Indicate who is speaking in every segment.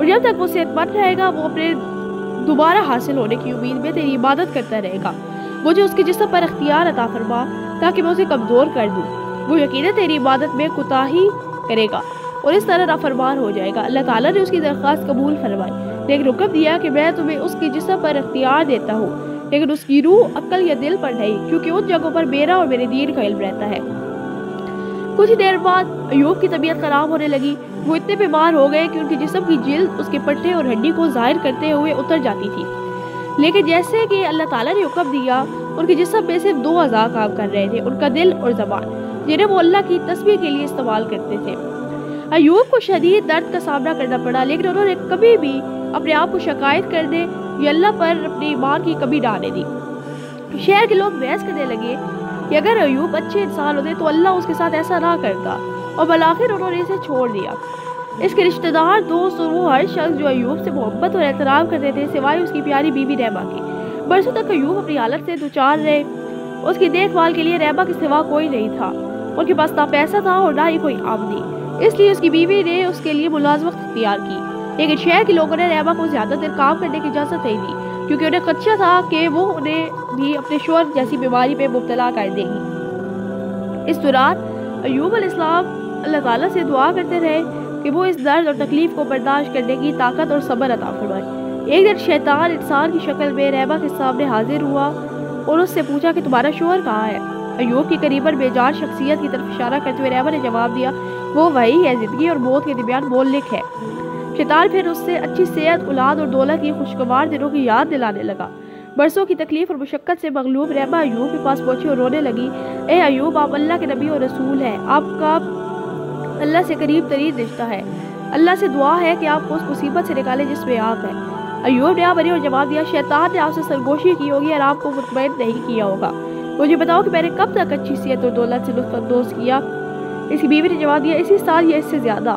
Speaker 1: اور جب تک وہ صحت مند رہے گا وہ اپنے دوبارہ حاصل ہونے کی امید میں تیری عبادت کرتا رہے گا۔ مجھے اس کے جسم پر اختیار عطا فرما تاکہ میں اسے کمزور کر دوں۔ وہ یقیناً تیری عبادت میں کوتاہی کرے گا اور اس طرح نافرمان ہو جائے گا۔ اللہ تعالیٰ نے اس کی درخواست قبول فرمائی، لیکن حکم دیا کہ میں تمہیں اس کے جسم پر اختیار دیتا ہوں، لیکن اس کی روح، عقل یا دل پر نہیں، کیونکہ ان جگہوں پر میرا اور میرے دین کا علم رہتا ہے۔ کچھ دیر بعد ایوب کی طبیعت خراب ہونے لگی۔ وہ اتنے بیمار ہو گئے کہ ان کے جسم کی جلد اس کے پٹھے اور ہڈی کو ظاہر کرتے ہوئے اتر جاتی تھی، لیکن جیسے کہ اللہ تعالیٰ نے حکم دیا ان کے جسم میں صرف 2 اعضاء کام کر رہے تھے، ان کا دل اور زبان، جنہیں وہ اللہ کی تسبیح کے لیے استعمال کرتے تھے۔ ایوب کو شدید درد کا سامنا کرنا پڑا، لیکن انہوں نے کبھی بھی اپنے آپ کو شکایت کرنے یا اللہ پر اپنے ایمان کی کمی نہ آنے دی۔ شہر کے لوگ بحث کرنے لگے کہ اگر ایوب اچھے انسان ہوتے تو اللہ اس کے ساتھ ایسا نہ کرتا، اور بالآخر انہوں نے اسے چھوڑ دیا۔ اس کے رشتہ دار، دوست اور وہ ہر شخص جو ایوب سے محبت اور احترام کرتے تھے سوائے اس کی پیاری بیوی ریما کی، برسوں تک ایوب اپنی حالت سے دوچار رہے۔ اس کی دیکھ بھال کے لیے ریما کے سوا کوئی نہیں تھا، ان کے پاس نہ پیسہ تھا اور نہ ہی کوئی آمدنی، اس لیے اس کی بیوی نے اس کے لیے ملازمت اختیار کی۔ لیکن شہر کے لوگوں نے ریما کو زیادہ دیر کام کرنے کی اجازت نہیں دی، کیونکہ انہیں خدشہ تھا کہ وہ انہیں بھی اپنے شوہر جیسی بیماری میں مبتلا کر دے گی۔ اس دوران ایوب علیہ السلام اللہ تعالیٰ سے دعا کرتے رہے کہ وہ اس درد اور تکلیف کو برداشت کرنے کی طاقت اور صبر عطا فرمائے۔ ایک دن شیطان انسان کی شکل میں ریما کے سامنے حاضر ہوا اور اس سے پوچھا کہ تمہارا شوہر کہاں ہے؟ ایوب کی قریباً بے جان شخصیت کی طرف اشارہ کرتے ہوئے ریما نے جواب دیا، وہ وہی ہے، زندگی اور موت کے درمیان مولک ہے۔ شیطان پھر اس سے اچھی صحت، اولاد اور دولت کی خوشگوار دنوں کی یاد دلانے لگا۔ برسوں کی تکلیف اور مشقت سے مغلوب ریما ایوب کے پاس پہنچی اور رونے لگی، اے ایوب، آپ اللہ کے نبی اور رسول ہیں، آپ کا اللہ سے قریب ترین رشتہ ہے، اللہ سے دعا ہے کہ آپ کو اس مصیبت سے نکالے جس میں آپ ہیں۔ ایوب نے بری اور جواب دیا، شیطان نے آپ سے سرگوشی کی ہوگی اور آپ کو مطمئن نہیں کیا ہوگا، مجھے بتاؤ کہ میں نے کب تک اچھی صحت اور دولت سے لطف اندوز کیا؟ اس کی بیوی نے جواب دیا، اسی سال یا اس سے زیادہ۔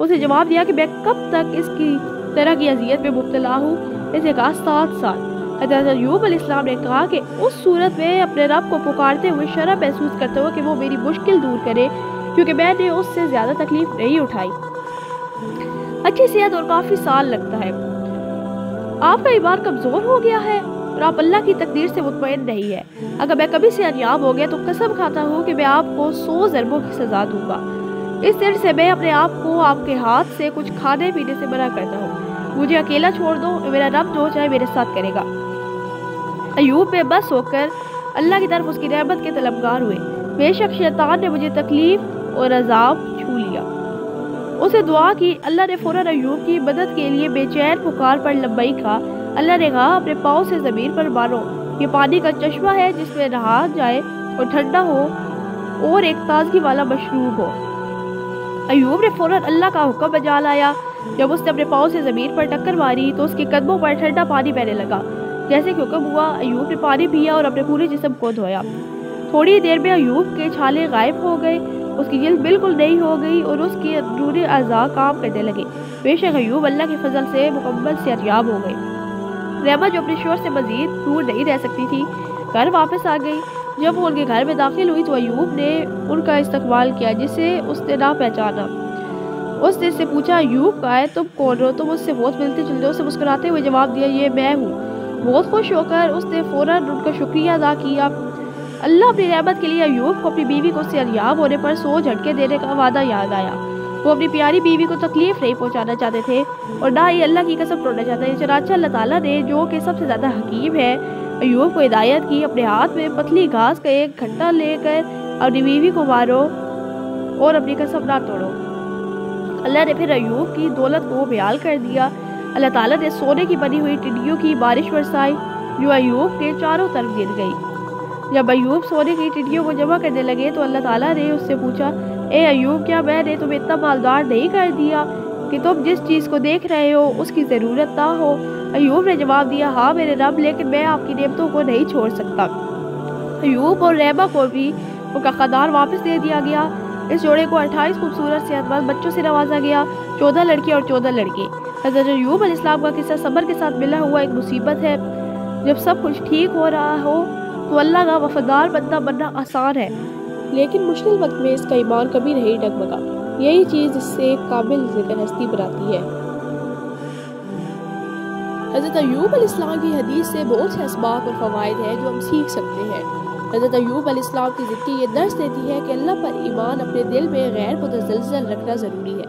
Speaker 1: اس نے جواب دیا کہ میں کب تک اس کی طرح کی اذیت میں مبتلا ہوں؟ اس نے کہا 7 سال۔ حضرت ایوب علیہ السلام نے کہا کہ اس صورت میں اپنے رب کو پکارتے ہوئے شرم محسوس کرتے ہوئے کہ وہ میری مشکل دور کرے، کیونکہ میں نے اس سے زیادہ تکلیف نہیں اٹھائی۔ اچھی صحت اور کافی سال لگتا ہے، آپ کا ایمان کمزور ہو گیا ہے اور آپ اللہ کی تقدیر سے مطمئن نہیں ہے۔ اگر میں کبھی سے انیاب ہو گیا تو قسم کھاتا ہوں کہ میں آپ کو 100 ضربوں کی سزا دوں گا۔ اس دن سے میں اپنے آپ کو آپ کے ہاتھ سے کچھ کھانے پینے سے منع کرتا ہوں، مجھے اکیلا چھوڑ دو، میرا رب جو چاہے میرے ساتھ کرے گا۔ ایوب بے بس ہو کر اللہ کی طرف اس کی رحمت کے طلبگار ہوئے۔ بے شک شیطان نے مجھے تکلیف اور عذاب چھو لیا۔ اسے دعا کی، اللہ نے فوراً ایوب کی مدد کے لیے بے چین پکار پر لبیک کہا۔ اللہ نے کہا، اپنے پاؤں سے زمین پر مارو، یہ پانی کا چشمہ ہے جس میں نہا جائے اور ٹھنڈا ہو اور ایک تازگی والا مشروب ہو۔ ایوب نے فوراً اللہ کا حکم بجا لایا۔ جب اس نے اپنے پاؤں سے زمین پر ٹکر ماری تو اس کے قدموں پر ٹھنڈا پانی بہنے لگا۔ جیسے کہ حکم ہوا، ایوب نے پانی پیا اور اپنے پورے جسم کو دھویا۔ تھوڑی دیر میں ایوب کے چھالے غائب ہو گئے، اس کی جلد بالکل نئی ہو گئی اور اس کے اندرونی اعضاء کام کرنے لگے۔ بے شک ایوب اللہ کے فضل سے مکمل صحتیاب ہو گئے۔ ریما جو اپنے شوہر سے مزید دور نہیں رہ سکتی تھی، گھر واپس آ گئی۔ جب وہ ان کے گھر میں داخل ہوئی تو ایوب نے ان کا استقبال کیا، جسے اس نے نہ پہچانا۔ اس نے اس سے پوچھا، ایوب کہا ہے، تم کون ہو؟ تم اس سے بہت ملتے جلتے ہو۔ اسے مسکراتے ہوئے جواب دیا، یہ میں ہوں۔ بہت خوش ہو کر اس نے فوراً ان کا شکریہ ادا کیا۔ اللہ اپنی رحمت کے لیے ایوب کو اپنی بیوی کو صحتیاب ہونے پر 100 جھٹکے دینے کا وعدہ یاد آیا۔ وہ اپنی پیاری بیوی کو تکلیف نہیں پہنچانا چاہتے تھے اور نہ ہی اللہ کی قسم توڑنا چاہتے تھے۔ چنانچہ اللہ تعالیٰ نے، جو کہ سب سے زیادہ حکیم ہے، ایوب کو ہدایت کی، اپنے ہاتھ میں پتلی گھاس کا ایک گھٹا لے کر اپنی بیوی کو مارو اور اپنی قسم نہ توڑو۔ اللہ نے پھر ایوب کی دولت کو بحال کر دیا۔ اللہ تعالیٰ نے سونے کی بنی ہوئی ٹڈیوں کی بارش برسائی جو ایوب کے چاروں طرف گر گئی۔ جب ایوب سونے کی ٹڈیوں کو جمع کرنے لگے تو اللہ تعالیٰ نے اس سے پوچھا، اے ایوب، کیا میں نے تمہیں اتنا مالدار نہیں کر دیا کہ تم جس چیز کو دیکھ رہے ہو اس کی ضرورت نہ ہو؟ ایوب نے جواب دیا، ہاں میرے رب، لیکن میں آپ کی نعمتوں کو نہیں چھوڑ سکتا۔ ایوب اور ریما کو بھی ان کا خاندان واپس دے دیا گیا۔ اس جوڑے کو 28 خوبصورت صحت مند بچوں سے نوازا گیا، 14 لڑکی اور 14 لڑکے۔ حضرت ایوب علیہ السلام کا قصہ صبر کے ساتھ ملا ہوا ایک مصیبت ہے۔ جب سب کچھ ٹھیک ہو رہا ہو تو اللہ کا وفادار بندہ بننا آسان ہے، لیکن مشکل وقت میں اس کا ایمان کبھی نہیں ڈگمگا۔ یہی چیز اس سے ایک کامل ذکر ہستی بناتی ہے۔ حضرت ایوب علیہ السلام کی حدیث سے بہت سے اسباق اور فوائد ہیں جو ہم سیکھ سکتے ہیں۔ حضرت ایوب علیہ السلام کی زندگی یہ درس دیتی ہے کہ اللہ پر ایمان اپنے دل میں غیر متزلزل رکھنا ضروری ہے۔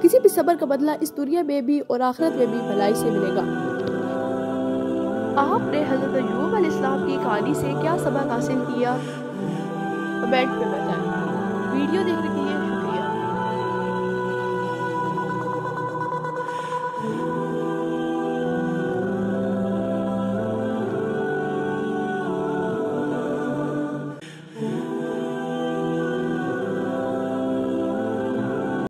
Speaker 1: کسی بھی صبر کا بدلہ اس دنیا میں بھی اور آخرت میں بھی بھلائی سے ملے گا۔ آپ نے حضرت ایوب علیہ السلام کی کہانی سے کیا سبق حاصل کیا؟ کمنٹ میں بتائیں۔ ویڈیو دیکھنے کے لیے